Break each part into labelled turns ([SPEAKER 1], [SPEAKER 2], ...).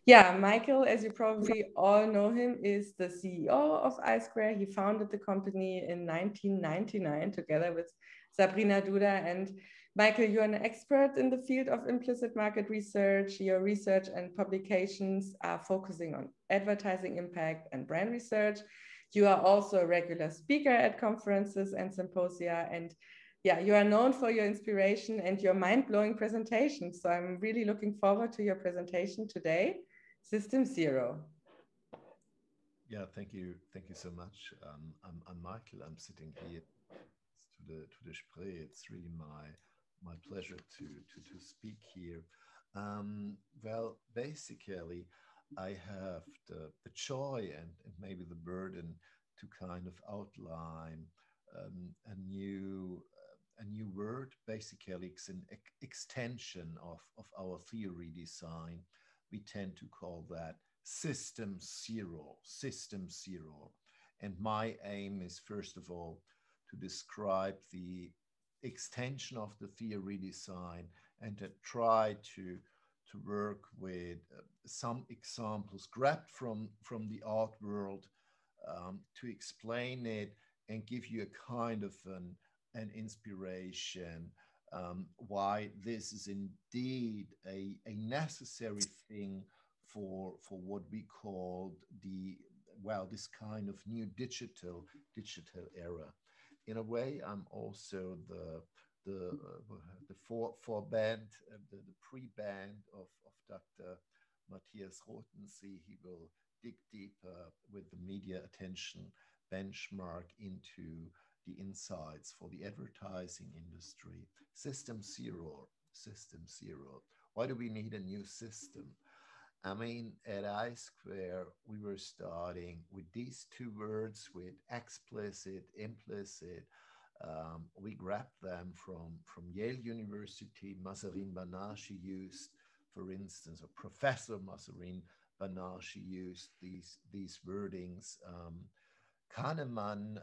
[SPEAKER 1] Yeah, Michael, as you probably all know him, is the CEO of iSquare. He founded the company in 1999 together with Sabrina Duda. And Michael, you're an expert in the field of implicit market research. Your research and publications are focusing on advertising impact and brand research. You are also a regular speaker at conferences and symposia. And yeah, you are known for your inspiration and your mind-blowing presentations. So I'm really looking forward to your presentation today. System Zero.
[SPEAKER 2] Yeah, thank you so much. I'm Michael. I'm sitting here to the Spree. It's really my pleasure to speak here. Basically, I have the joy and maybe the burden to kind of outline a new word. Basically, it's an extension of our theory design. We tend to call that System Zero. System Zero. And my aim is, first of all, to describe the extension of the theory design and to try to work with some examples grabbed from the art world to explain it and give you a kind of an inspiration why this is indeed a necessary thing for what we call this kind of new digital era. In a way, I'm also the four band, the pre-band of Dr. Matthias Rotensee. He will dig deeper with the media attention benchmark into the insights for the advertising industry. System Zero, System Zero. Why do we need a new system? I mean, at iSquare, we were starting with these two words with explicit, implicit. We grabbed them from Yale University. Mazarin Banashi used, for instance, or Professor Mazarin Banashi used these wordings. Kahneman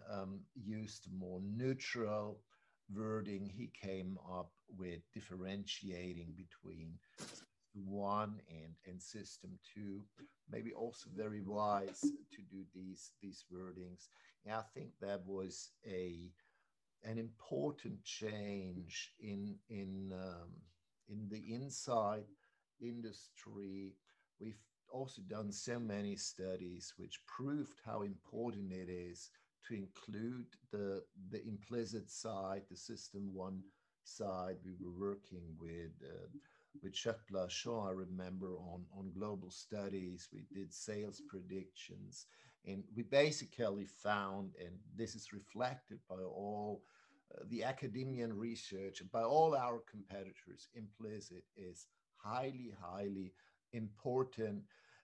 [SPEAKER 2] used more neutral wording. He came up with differentiating between one and system two, maybe also very wise to do these wordings. And I think that was an important change in the inside industry. We've also done so many studies which proved how important it is to include the implicit side, the system one side. We were working with Jacques Blachon, I remember, on global studies. We did sales predictions. And we basically found, and this is reflected by all the academian research, by all our competitors, implicit is highly, highly important.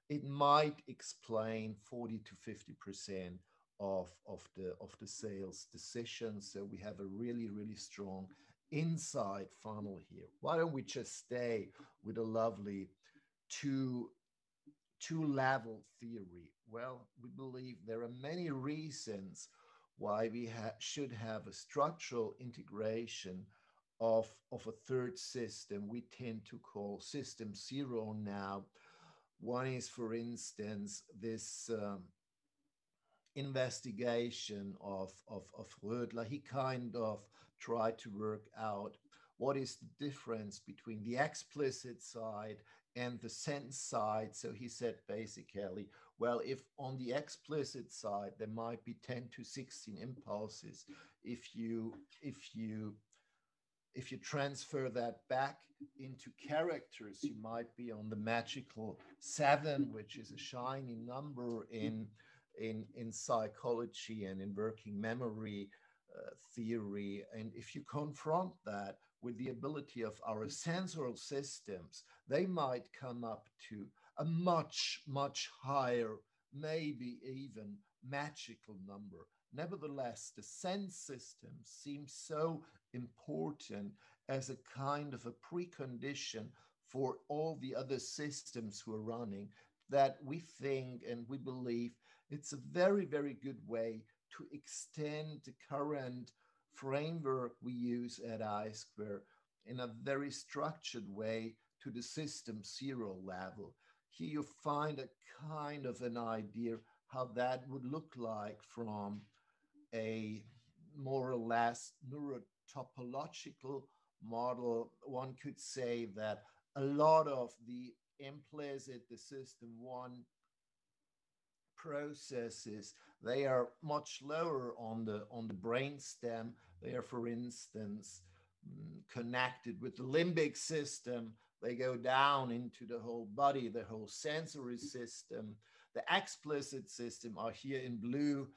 [SPEAKER 2] It might explain 40 to 50% of the sales decisions. So we have a really, really strong inside funnel here. Why don't we just stay with a lovely two level theory? Well, we believe there are many reasons why we should have a structural integration of a third system we tend to call System Zero now. One is, for instance, this investigation of Rödler. He kind of tried to work out what is the difference between the explicit side and the sense side. So he said basically, well, if on the explicit side there might be 10 to 16 impulses, if you transfer that back into characters, you might be on the magical 7, which is a shiny number in psychology and in working memory theory. And if you confront that with the ability of our sensorial systems, they might come up to a much, much higher, maybe even magical number. Nevertheless, the sense system seems so important as a kind of a precondition for all the other systems who are running, that we think and we believe it's a very, very good way to extend the current framework we use at iSquare in a very structured way to the System Zero level. here you find a kind of an idea how that would look like from a more or less neurotopological model. One could say that a lot of the implicit, the system one processes, they are much lower on the brain stem. They are, for instance, connected with the limbic system. They go down into the whole body, the whole sensory system. The explicit system are here in blue.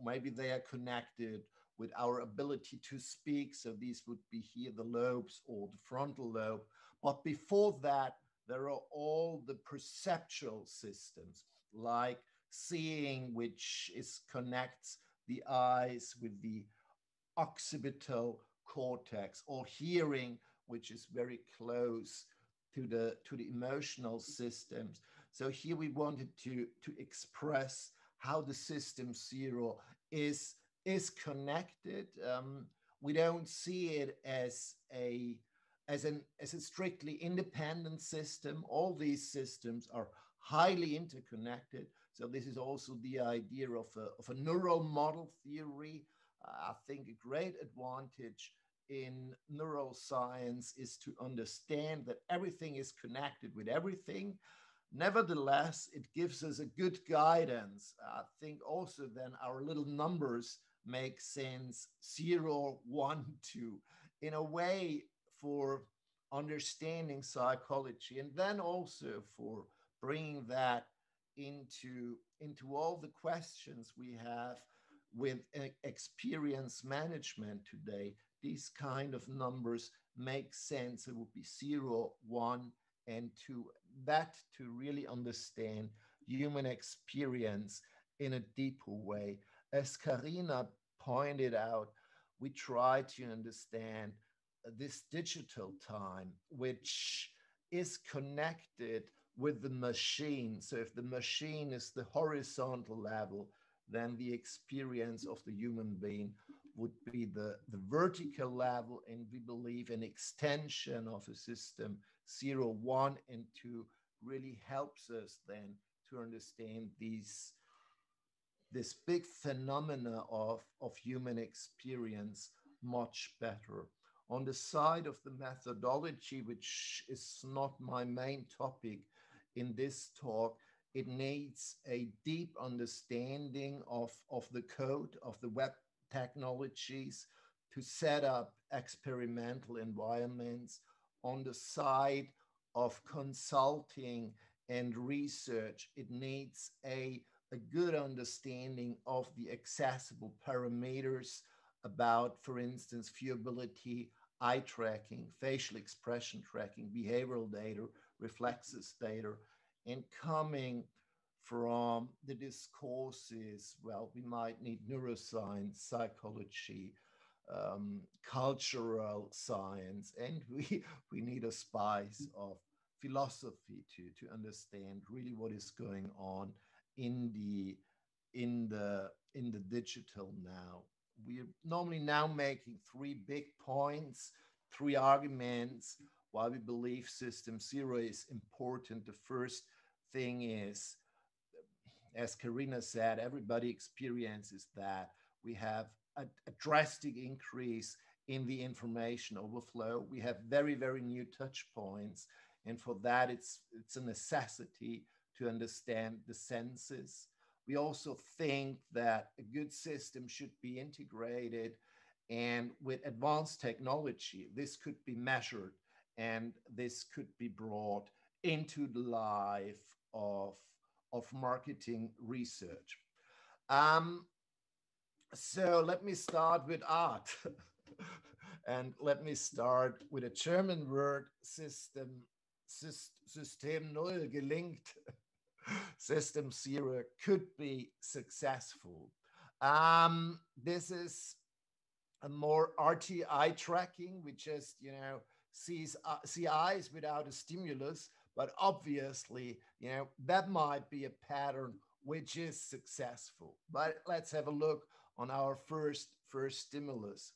[SPEAKER 2] Maybe they are connected with our ability to speak. So these would be here the lobes or the frontal lobe. But before that, there are all the perceptual systems, like seeing, which is connects the eyes with the occipital cortex, or hearing, which is very close to the emotional systems. So here we wanted to express how the system zero is connected. We don't see it as a strictly independent system. All these systems are highly interconnected. So this is also the idea of a neural model theory. I think a great advantage in neuroscience is to understand that everything is connected with everything. Nevertheless, it gives us a good guidance. I think also then our little numbers make sense, 0, 1, 2, in a way for understanding psychology, and then also for bringing that into all the questions we have with experience management today. These kind of numbers make sense. It would be 0, 1, and 2. That to really understand human experience in a deeper way. As Karina pointed out, we try to understand this digital time, which is connected with the machine. So if the machine is the horizontal level, then the experience of the human being would be the vertical level. And we believe an extension of a system 0, 1, and 2 really helps us then to understand this big phenomena of human experience much better. On the side of the methodology, which is not my main topic in this talk, it needs a deep understanding of the code, of the web technologies to set up experimental environments. On the side of consulting and research, it needs a good understanding of the accessible parameters about, for instance, viewability, eye tracking, facial expression tracking, behavioral data, reflexes data, and coming from the discourses, well, we might need neuroscience, psychology, cultural science, and we need a spice of philosophy to understand really what is going on in the digital now. We're normally now making 3 big points, 3 arguments why we believe system 0 is important. The first thing is, as Karina said, everybody experiences that we have a drastic increase in the information overflow. We have very, very new touch points. And for that, it's a necessity to understand the senses. We also think that a good system should be integrated, and with advanced technology, this could be measured and this could be brought into the life of marketing research. So let me start with art. And let me start with a German word, System null gelingt. System 0 could be successful. This is a more RTI tracking. We just, see eyes without a stimulus, but obviously, that might be a pattern which is successful. But let's have a look on our first stimulus.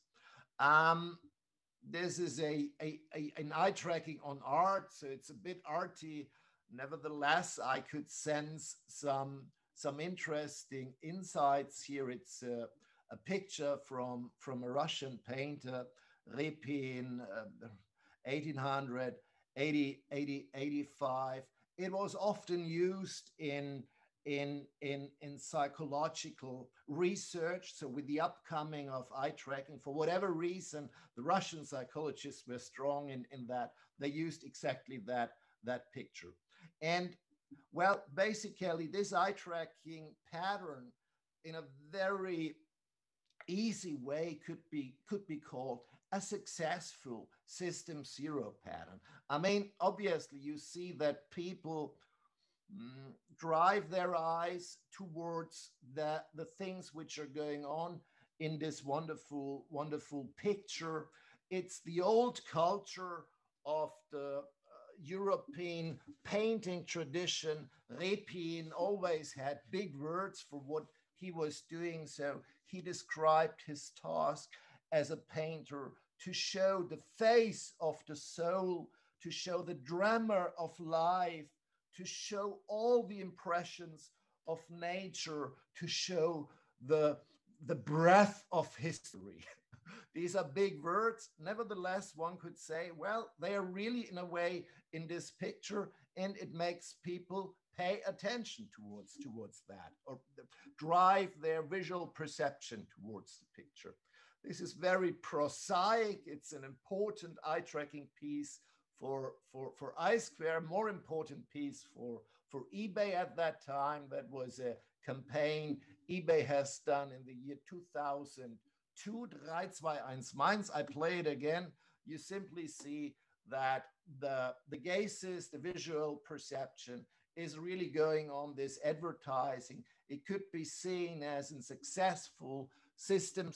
[SPEAKER 2] This is an eye tracking on art, so it's a bit arty. Nevertheless, I could sense some interesting insights here. It's a picture from a Russian painter, Repin, 1885. It was often used in psychological research. So with the upcoming of eye tracking, for whatever reason, the Russian psychologists were strong in that. They used exactly that picture. And well, basically this eye tracking pattern in a very easy way could be called a successful system zero pattern. I mean, obviously you see that people drive their eyes towards the things which are going on in this wonderful picture. It's the old culture of the European painting tradition. Repin always had big words for what he was doing. So he described his task as a painter to show the face of the soul, to show the drama of life, to show all the impressions of nature, to show the breadth of history. These are big words. Nevertheless, one could say, well, they are really in a way in this picture, and it makes people pay attention towards that, or drive their visual perception towards the picture. This is very prosaic. It's an important eye tracking piece for iSquare, more important piece for eBay at that time. That was a campaign eBay has done in the year 2002, 321 Mainz. I play it again. You simply see that the gazes, the visual perception is really going on this advertising. It could be seen as a successful system.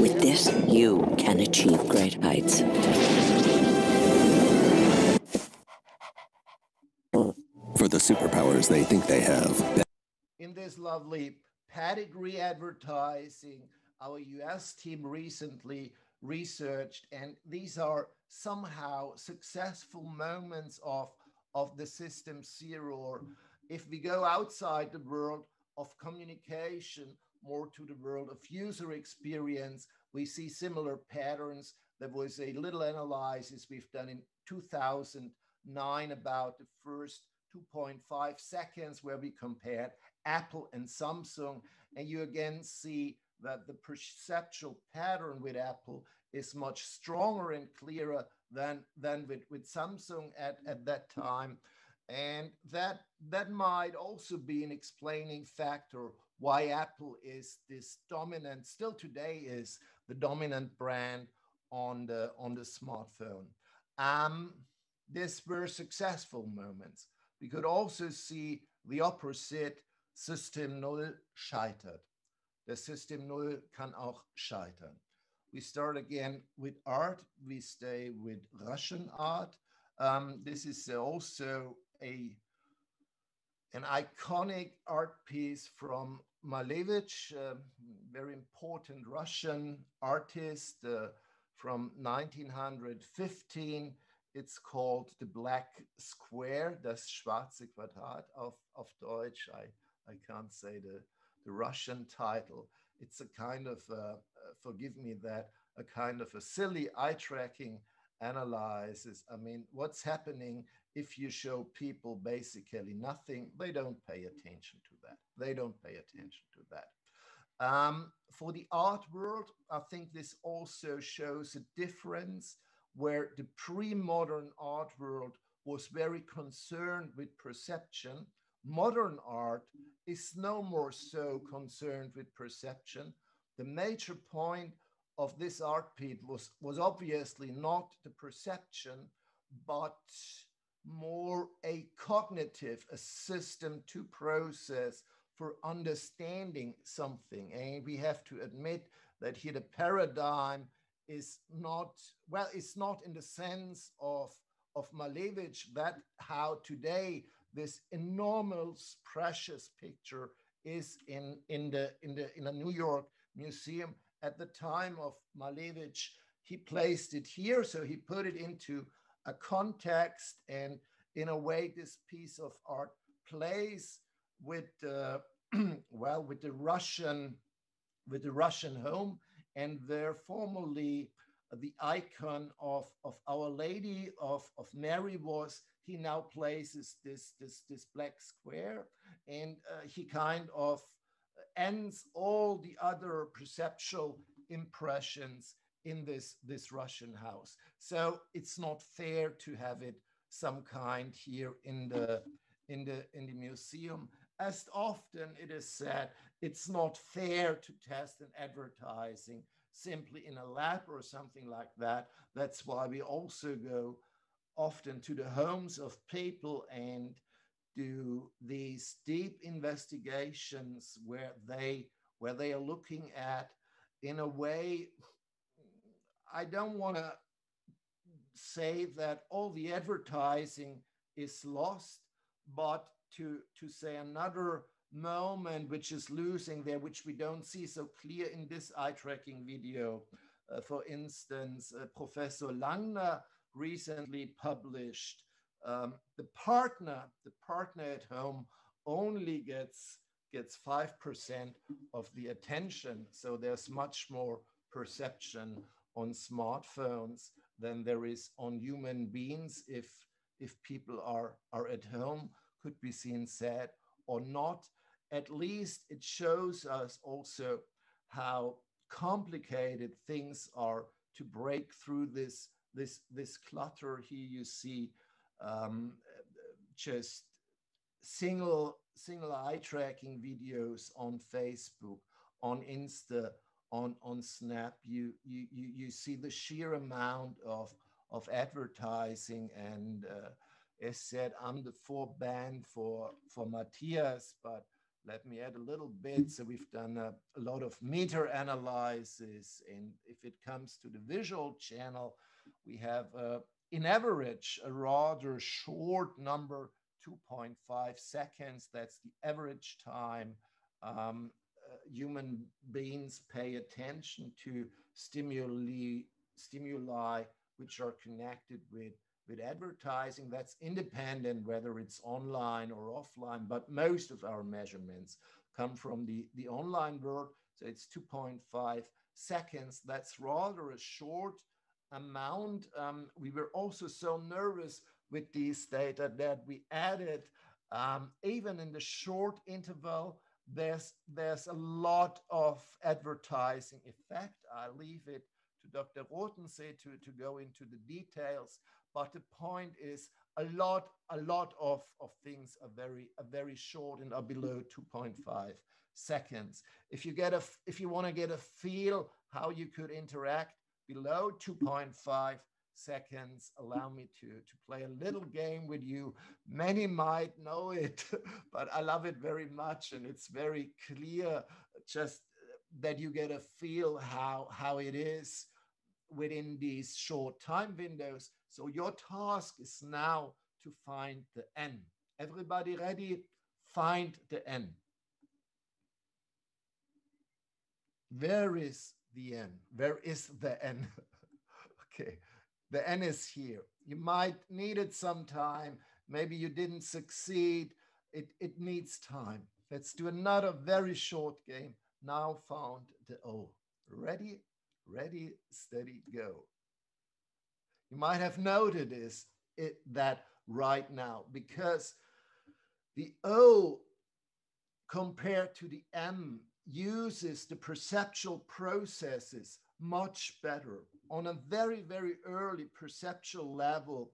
[SPEAKER 3] With this, you can achieve great heights. For the superpowers they think they have.
[SPEAKER 2] In this lovely pedigree advertising, our US team recently researched, and these are somehow successful moments of the system zero. If we go outside the world of communication, more to the world of user experience, we see similar patterns. There was a little analysis we've done in 2009 about the first 2.5 seconds where we compared Apple and Samsung, and you again see that the perceptual pattern with Apple is much stronger and clearer than with Samsung at that time. And that might also be an explaining factor why Apple is this dominant, still today is the dominant brand on the smartphone. These were successful moments. We could also see the opposite, System Null scheitert. Der System Null kann auch scheitern. We start again with art. We stay with Russian art. This is also an iconic art piece from Malevich, very important Russian artist from 1915. It's called The Black Square, das schwarze Quadrat auf Deutsch. I can't say the Russian title. It's a kind of, forgive me that, a kind of a silly eye tracking analysis. I mean, what's happening if you show people basically nothing? They don't pay attention to that. They don't pay attention to that. For the art world, I think this also shows a difference where the pre-modern art world was very concerned with perception. Modern art is no more so concerned with perception. The major point of this art piece was obviously not the perception, but more a cognitive, a system to process for understanding something. And we have to admit that here the paradigm is not, well, it's not in the sense of Malevich, that how today this enormous, precious picture is in a New York museum. At the time of Malevich, he placed it here, so he put it into a context, and in a way, this piece of art plays with well, with the Russian home, and there formerly the icon of Our Lady of Mary was. He now places this black square, and he kind of ends all the other perceptual impressions in this Russian house. So it's not fair to have it some kind here in the museum. As often it is said, it's not fair to test an advertising simply in a lab or something like that. That's why we also go often to the homes of people and do these deep investigations where they are looking at, in a way, I don't want to say that all the advertising is lost, but to say another moment which is losing there, which we don't see so clear in this eye tracking video. For instance, Professor Langner recently published the partner at home only gets 5% of the attention. So there's much more perception on smartphones than there is on human beings if people are at home. Could be seen sad or not. At least it shows us also how complicated things are to break through this clutter. Here you see just single eye tracking videos on Facebook, on Insta, on Snap. You see the sheer amount of advertising, and as said, I'm the band for Matthias, but let me add a little bit. So we've done a lot of meter analysis, and if it comes to the visual channel, we have in average a rather short number, 2.5 seconds. That's the average time human beings pay attention to stimuli which are connected with advertising. That's independent whether it's online or offline, but most of our measurements come from the online world. So it's 2.5 seconds. That's rather a short amount. We were also so nervous with these data that we added, even in the short interval, there's a lot of advertising effect. I leave it to Dr. Rotensee to go into the details. But the point is, a lot of things are very short and are below 2.5 seconds. If you want to get a feel how you could interact below 2.5 seconds, allow me to play a little game with you. Many might know it, but I love it very much, and it's very clear just that you get a feel how it is within these short time windows. So your task is now to find the N. Everybody ready? Find the N. Where is the N? Where is the N? Okay, the N is here. You might need it sometime. Maybe you didn't succeed. It needs time. Let's do another very short game. Now found the O. Ready? Ready, steady, go. You might have noted that right now, because the O compared to the M uses the perceptual processes much better on a very, very early perceptual level.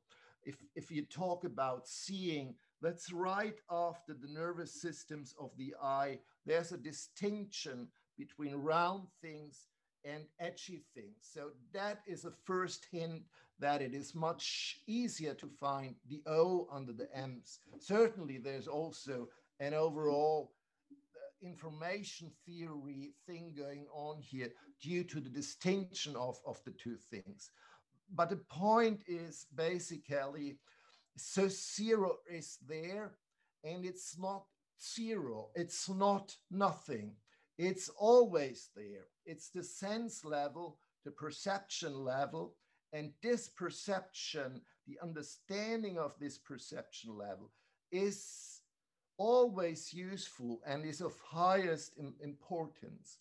[SPEAKER 2] If you talk about seeing, that's right after the nervous systems of the eye. There's a distinction between round things and edgy things. So that is a first hint that it is much easier to find the O under the M's. Certainly there's also an overall information theory thing going on here due to the distinction of the two things. But the point is basically, so zero is there, and it's not zero, it's not nothing. It's always there. It's the sense level, the perception level, and this perception the understanding of this perception level is always useful and is of highest importance.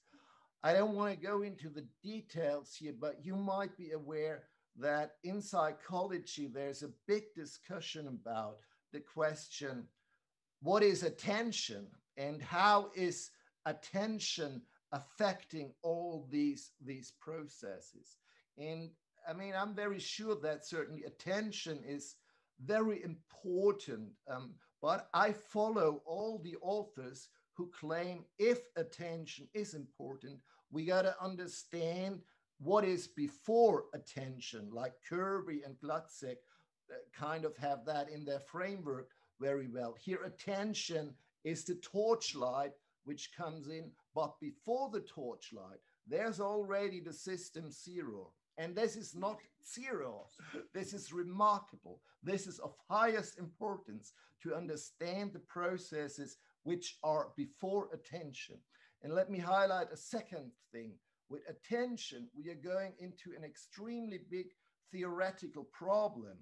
[SPEAKER 2] I don't want to go into the details here, but you might be aware that in psychology, there's a big discussion about the question, what is attention and how is attention affecting all these processes? And I mean, I'm very sure that certainly attention is very important, but I follow all the authors who claim if attention is important, we got to understand what is before attention, like Kirby and Glutzek kind of have that in their framework very well. Here, attention is the torchlight which comes in, but before the torchlight, there's already the system zero. And this is not zero. This is remarkable. This is of highest importance to understand the processes which are before attention. And let me highlight a second thing. With attention, we are going into an extremely big theoretical problem.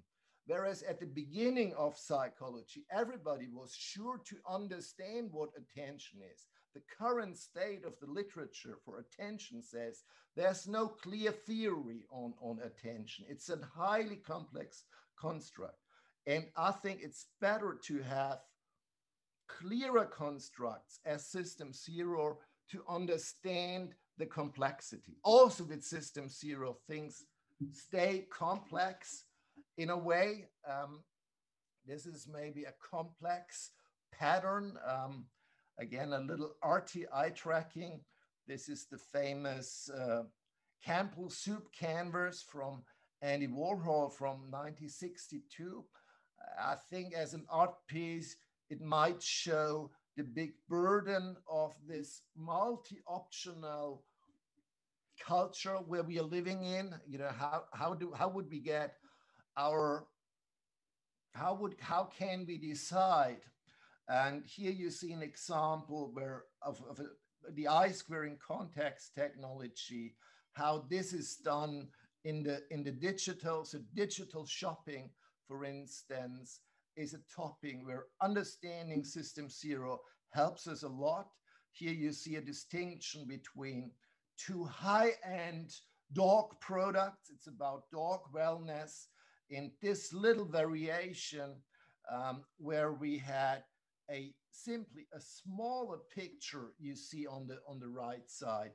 [SPEAKER 2] Whereas at the beginning of psychology, everybody was sure to understand what attention is. The current state of the literature for attention says there's no clear theory on attention. It's a highly complex construct. And I think it's better to have clearer constructs as system zero to understand the complexity. Also with system zero, things stay complex in a way. This is maybe a complex pattern. Again, a little arty eye tracking. This is the famous Campbell soup canvas from Andy Warhol from 1962. I think as an art piece, it might show the big burden of this multi-optional culture where we are living in. You know, how would we get our, how can we decide? And here you see an example where of the I-squaring context technology, how this is done in the digital. So digital shopping, for instance, is a topic where understanding system zero helps us a lot. Here you see a distinction between two high-end dog products. It's about dog wellness. In this little variation where we had simply a smaller picture you see on the right side,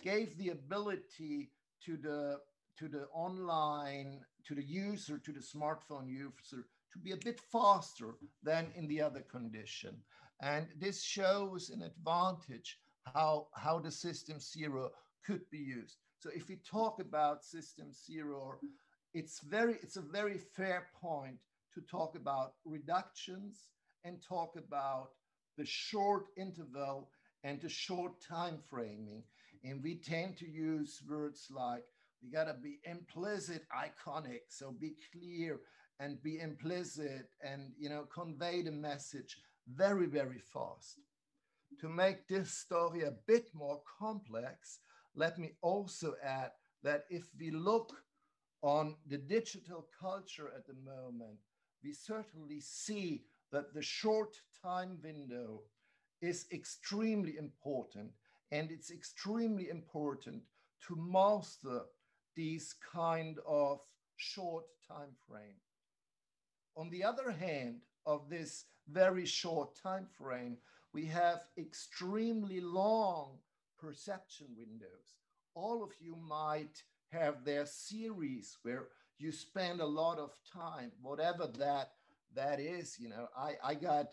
[SPEAKER 2] gave the ability to the online, to the user, to the smartphone user, to be a bit faster than in the other condition. And this shows an advantage how the system zero could be used. So if we talk about system zero, it's a very fair point to talk about reductions and talk about the short interval and the short time framing. And we tend to use words like, we gotta be implicit iconic, so be clear and be implicit and, you know, convey the message very, very fast. To make this story a bit more complex, let me also add that if we look on the digital culture at the moment, we certainly see that the short time window is extremely important, and it's extremely important to master these kind of short time frame. On the other hand of this very short time frame, we have extremely long perception windows. All of you might have their series where you spend a lot of time, whatever that is. You know, I got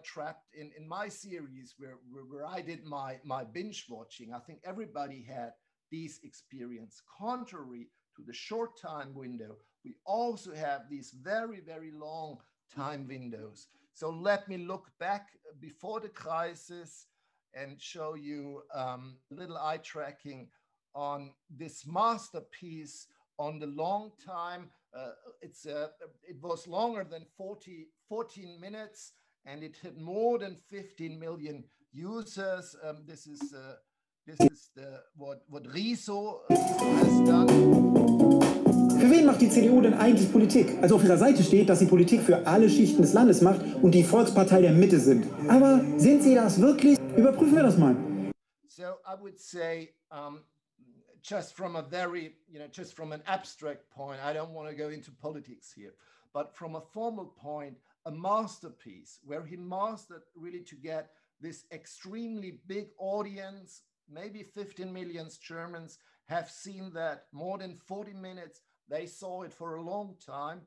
[SPEAKER 2] trapped in my series where I did my binge watching. I think everybody had these experience. Contrary to the short time window, we also have these very, very long time windows. So let me look back before the crisis and show you a little eye tracking on this masterpiece on the long time. It was longer than 14 minutes, and it had more than 15 million users. This is what Riso has done.
[SPEAKER 4] Für wen macht die CDU denn eigentlich Politik? Also auf ihrer Seite steht, dass sie Politik für alle Schichten des Landes macht und die Volkspartei der Mitte sind. Aber sind sie das wirklich? Überprüfen wir das mal.
[SPEAKER 2] So I would say, just from a very, just from an abstract point, I don't want to go into politics here, but from a formal point, a masterpiece where he mastered really to get this extremely big audience, maybe 15 million Germans have seen that more than 40 minutes. They saw it for a long time.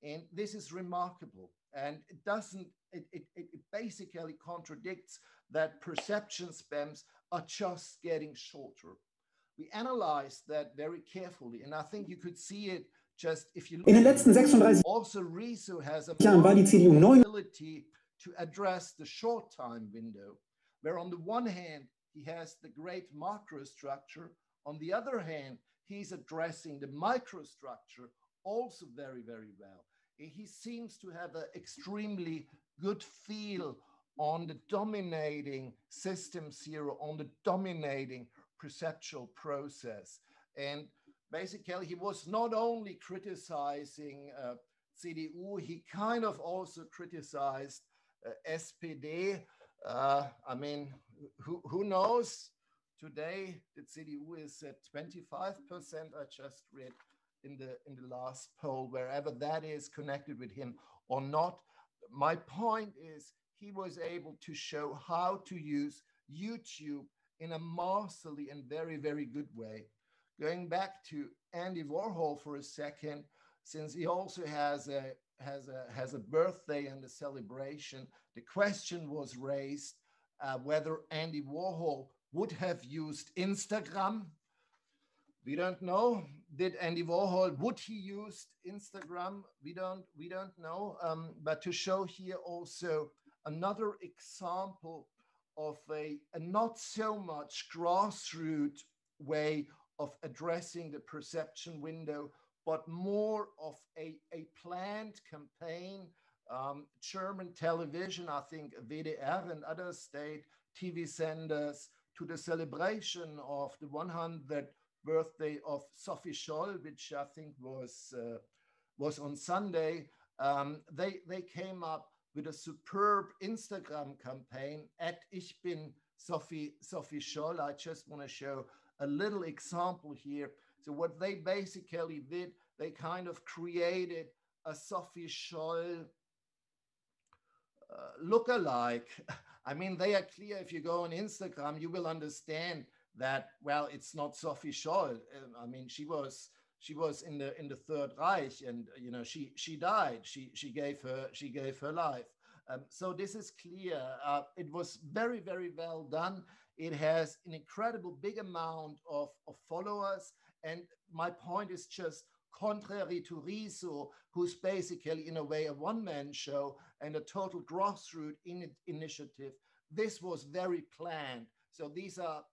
[SPEAKER 2] And this is remarkable. And it doesn't, it basically contradicts that perception spans are just getting shorter. We analyzed that very carefully. And I think you could see it just if you look.
[SPEAKER 4] In den letzten 36
[SPEAKER 2] also, Riso has a
[SPEAKER 4] Jahren war die CDU 9
[SPEAKER 2] ability to address the short time window, where on the one hand, he has the great macro structure. On the other hand, he's addressing the microstructure also very, very well. He seems to have an extremely good feel on the dominating system zero, on the dominating perceptual process. And basically, he was not only criticizing CDU, he kind of also criticized SPD. I mean, who knows? Today, the CDU is at 25%. I just read in the last poll, wherever that is connected with him or not. My point is, he was able to show how to use YouTube in a masterly and very, very good way. Going back to Andy Warhol for a second, since he also has a birthday and a celebration, the question was raised whether Andy Warhol would have used Instagram. We don't know. Did Andy Warhol, would he use Instagram? We don't know. But to show here also another example of a not so much grassroots way of addressing the perception window, but more of a planned campaign. German television, I think WDR and other state TV senders, to the celebration of the 100th birthday of Sophie Scholl, which I think was on Sunday. They came up with a superb Instagram campaign at Ich bin Sophie Scholl. I just want to show a little example here. So what they basically did, they kind of created a Sophie Scholl look-alike. I mean, they are clear. If you go on Instagram, you will understand that, well, it's not Sophie Scholl. I mean, she was in the Third Reich, and she died. She gave her life. So this is clear. It was very, very well done. It has an incredible big amount of followers. And my point is just, contrary to Riso, who's basically in a way a one-man show and a total grassroots initiative, this was very planned. So these are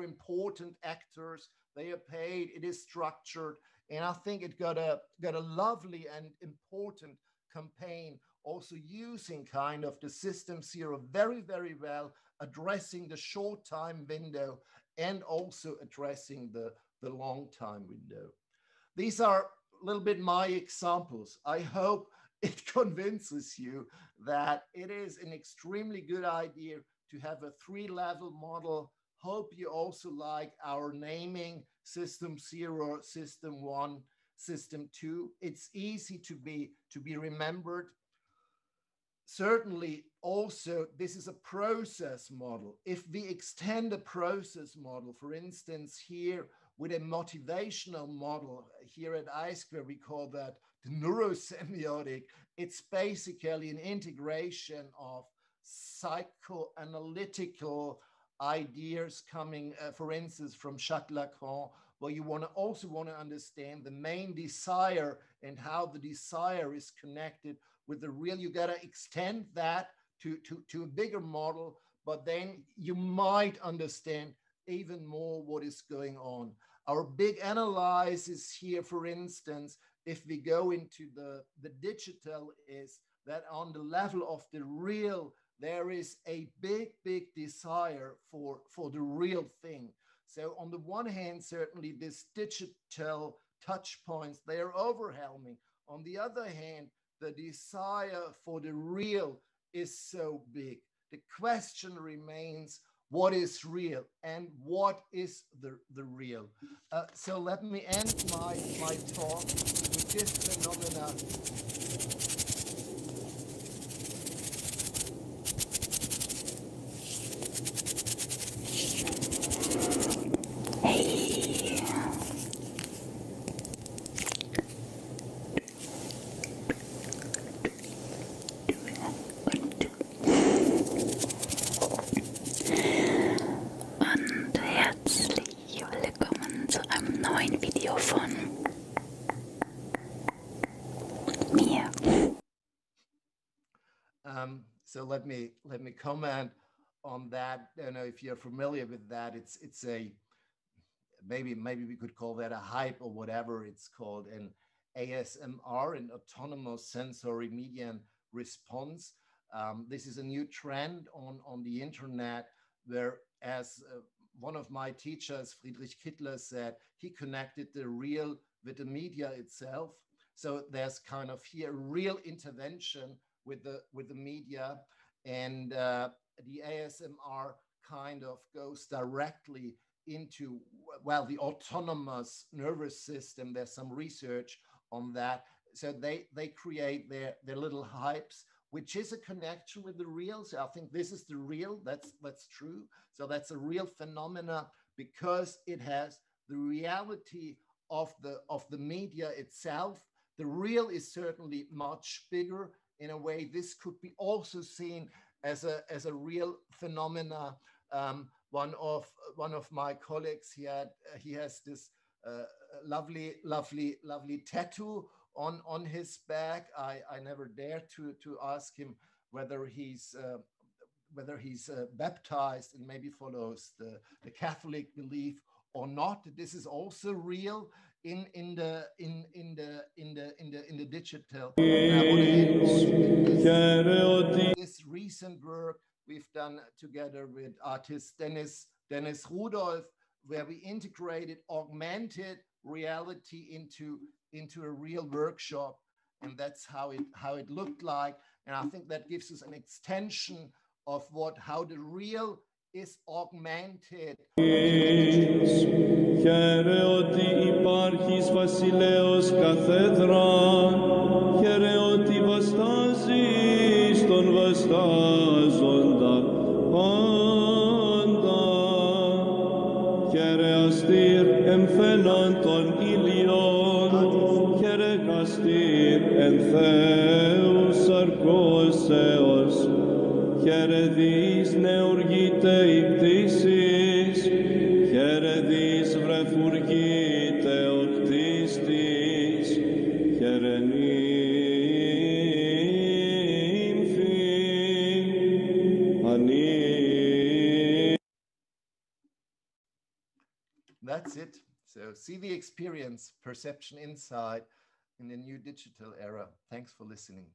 [SPEAKER 2] important actors. They are paid. It is structured, and I think it got a lovely and important campaign. Also using kind of the system zero very, very well, addressing the short time window and also addressing the long time window. These are a little bit my examples. I hope it convinces you that it is an extremely good idea to have a 3-level model. Hope you also like our naming: System 0, System 1, System 2. It's easy to be remembered. Certainly also, this is a process model. If we extend a process model, for instance, here with a motivational model, here at iSquare, we call that the neurosemiotic. It's basically an integration of psychoanalytical ideas coming, for instance, from Jacques Lacan, where you also want to understand the main desire and how the desire is connected with the real. You got to extend that to a bigger model, but then you might understand even more what is going on. Our big analysis here, for instance, if we go into the digital, is that on the level of the real, there is a big, big desire for the real thing. So on the one hand, certainly this digital touch points, they are overwhelming. On the other hand, the desire for the real is so big. The question remains, what is real and what is the real? So let me end my talk with this phenomena.
[SPEAKER 3] Und herzlich willkommen zu einem neuen Video von mir.
[SPEAKER 2] So let me comment on that. I don't know if you're familiar with that. It's a maybe we could call that a hype or whatever it's called, an ASMR, an autonomous sensory medium response. This is a new trend on the internet, where as one of my teachers, Friedrich Kittler, said, he connected the real with the media itself. So there's kind of here real intervention with the media, and the ASMR kind of goes directly into, well, the autonomous nervous system. There's some research on that. So they create their little hypes, which is a connection with the real. So I think this is the real. That's true. So that's a real phenomena, because it has the reality of the media itself. The real is certainly much bigger. In a way, this could be also seen as a real phenomena. One of my colleagues, he has this lovely tattoo on his back. I never dare to ask him whether he's baptized and maybe follows the Catholic belief or not. This is also real in the digital. And I want to end on this recent work we've done together with artist Dennis Rudolph, where we integrated augmented reality into a real workshop, and that's how it looked like. And I think that gives us an extension of how the real is augmented.
[SPEAKER 5] Χαίρε ότι υπάρχεις βασιλέος καθέδρα, χαίρε ότι βαστάζεις τον βαστάζοντα πάντα, χαίρε αστήρ εμφαίνον των ήλιων, χαίρε γαστήρ εν Θεού σαρκώσεως, χαίρε δις νεουργείται η πτήσης, χαίρε δις βρεφουργείται ο κτίστης, χαίρε νύμφη ανή.
[SPEAKER 2] That's it. So see the experience, perception, insight in the new digital era. Thanks for listening.